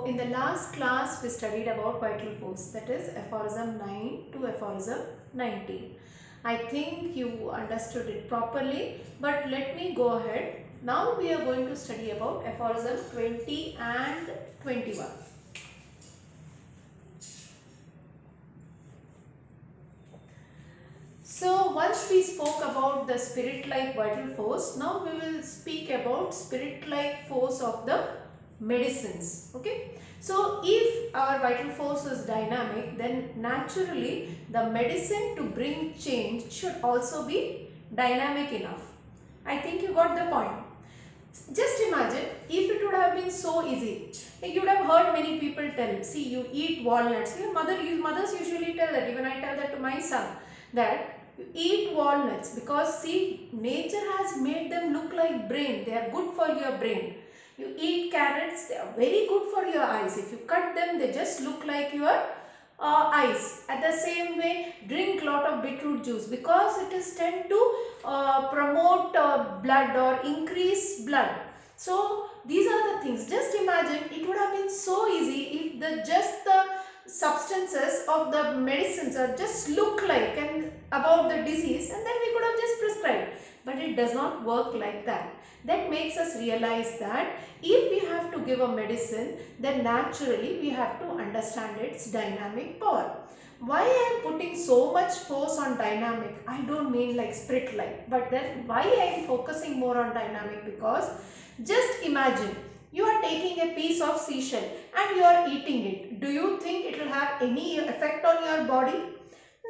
So in the last class we studied about vital force, that is aphorism 9 to aphorism 19. I think you understood it properly, but let me go ahead. Now we are going to study about aphorism 20 and 21. So once we spoke about the spirit-like vital force, now we will speak about spirit-like force of the medicines. Okay. So if our vital force is dynamic, then naturally the medicine to bring change should also be dynamic enough. I think you got the point. Just imagine if it would have been so easy. Like you would have heard many people tell, see, you eat walnuts. Your mothers usually tell that, even I tell that to my son, that you eat walnuts because see, nature has made them look like brain. They are good for your brain. You eat carrots, they are very good for your eyes. If you cut them, they just look like your eyes. At the same way, drink lot of beetroot juice because it is tend to promote blood or increase blood. So these are the things. Just imagine, it would have been so easy if the substances of the medicines are just look like and about the disease, and then we could have just prescribed. But it does not work like that. That makes us realize that if we have to give a medicine, then naturally we have to understand its dynamic power. Why I am putting so much force on dynamic? I don't mean like spirit like, but then why I am focusing more on dynamic? Because just imagine you are taking a piece of seashell and you are eating it. Do you think it will have any effect on your body?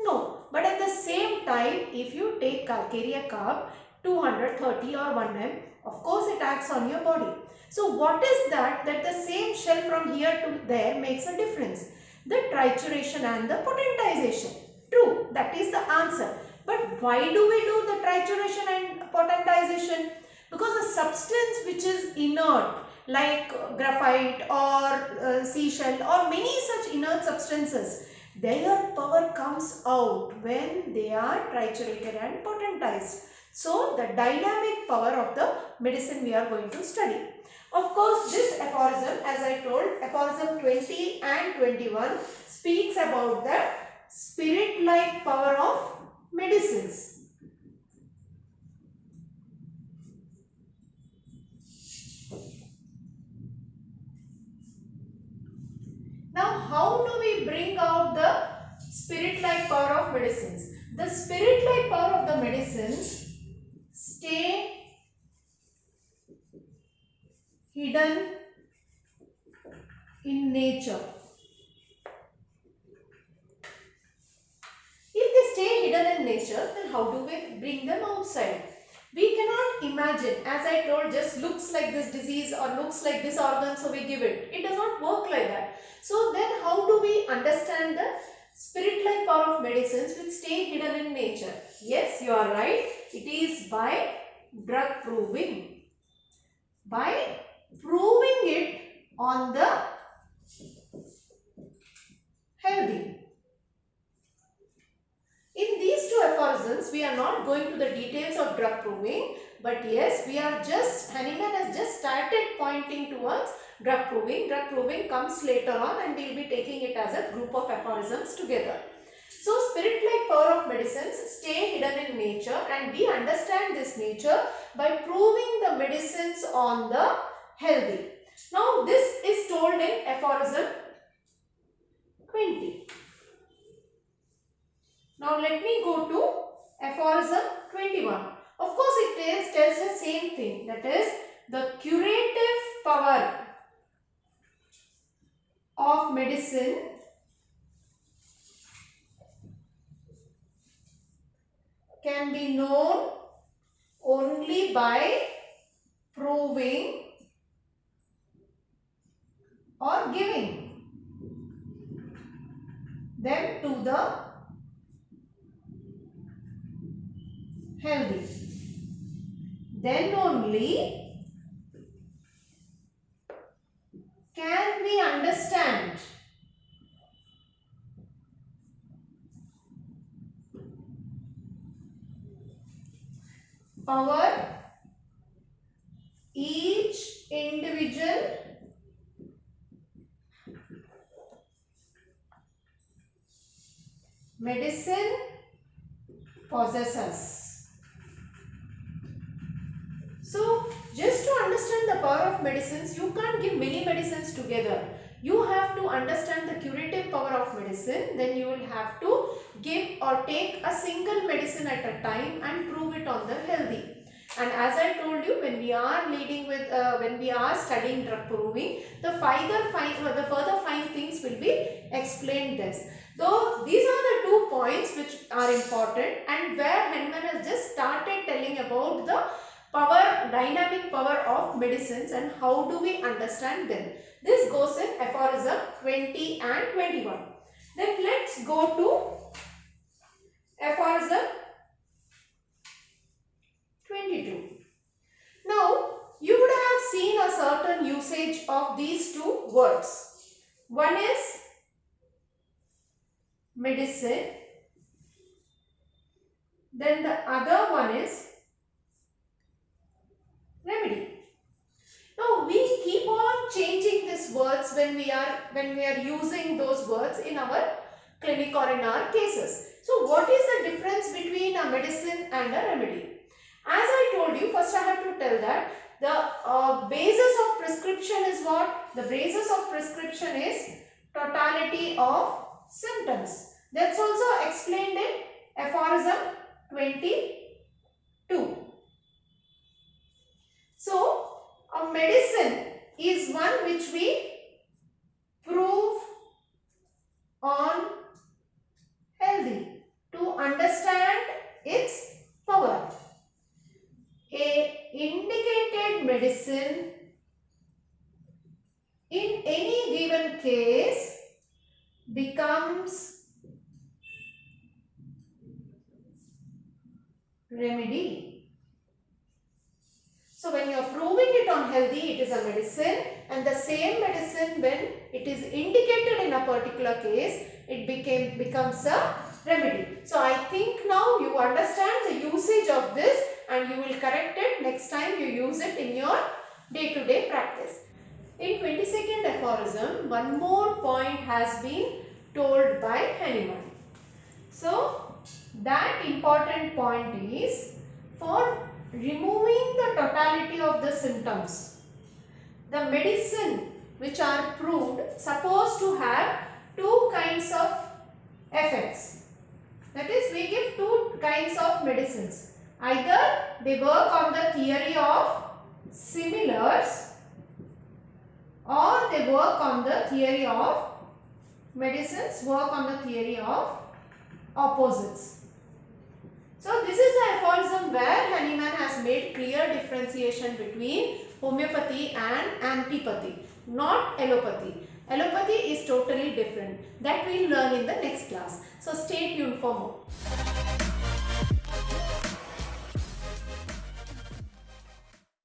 No. But at the same time, if you take calcarea carb 230 or 1 m, of course it acts on your body. So what is that the same shell from here to there makes a difference? The trituration and the potentization. True, that is the answer. But why do we do the trituration and potentization? Because a substance which is inert, like graphite or seashell or many such inert substances, their power comes out when they are triturated and potentized. So the dynamic power of the medicine we are going to study. Of course, this aphorism, as I told, aphorism 20 and 21 speaks about the spirit-like power of medicines. Now, how do we bring out the spirit-like power of medicines? The spirit-like power of the medicines stay hidden in nature. If they stay hidden in nature, then how do we bring them outside? We cannot imagine, as I told, just looks like this disease or looks like this organ, so we give it. It does not work like that. So then how do we understand the spirit-like power of medicines which stay hidden in nature? Yes, you are right. It is by drug proving. By proving it on the healthy. In these two aphorisms, we are not going to the details of drug proving, but yes, we are just, Hahnemann has just started pointing towards drug proving. Drug proving comes later on and we will be taking it as a group of aphorisms together. So, spirit-like power of medicines stay hidden in nature, and we understand this nature by proving the medicines on the healthy. Now, this is told in aphorism 20. Now let me go to aphorism 21. Of course, it tells the same thing, that is the curative power of medicine can be known only by proving or giving them to the healthy. Then only can we understand power each individual medicine possesses. So, just to understand the power of medicines, you can't give many medicines together. You have to understand the curative power of medicine. Then you will have to give or take a single medicine at a time and prove it on the healthy. And as I told you, when we are when we are studying drug proving, the further fine things will be explained this. So these are the 2 points which are important, and where Hahnemann has just started telling about the dynamic power of medicines and how do we understand them. This goes in Aphorism 20 and 21. Then let's go to Aphorism 22. Now, you would have seen a certain usage of these 2 words. One is medicine, then the other one is remedy. Now, we keep on changing these words when we are using those words in our clinic or in our cases. So, what is the difference between a medicine and a remedy? As I told you, first I have to tell that the basis of prescription is what? The basis of prescription is totality of symptoms. That's also explained in Aphorism 22. So, a medicine is one which we prove on healthy to understand its power. A indicated medicine in any given case becomes remedy. So when you are proving it on healthy, it is a medicine, and the same medicine when it is indicated in a particular case, it becomes a remedy. So I think now you understand the usage of this, and you will correct it next time you use it in your day-to-day practice. In 22nd aphorism, one more point has been told by Hahnemann. So that important point is for removing the totality of the symptoms. The medicine which are proved supposed to have 2 kinds of effects. That is, we give 2 kinds of medicines. Either they work on the theory of similars, or they work on the theory of opposites. So this is the aphorism where Hahnemann has made clear differentiation between homeopathy and antipathy, not allopathy. Allopathy is totally different. That we will learn in the next class. So stay tuned for more.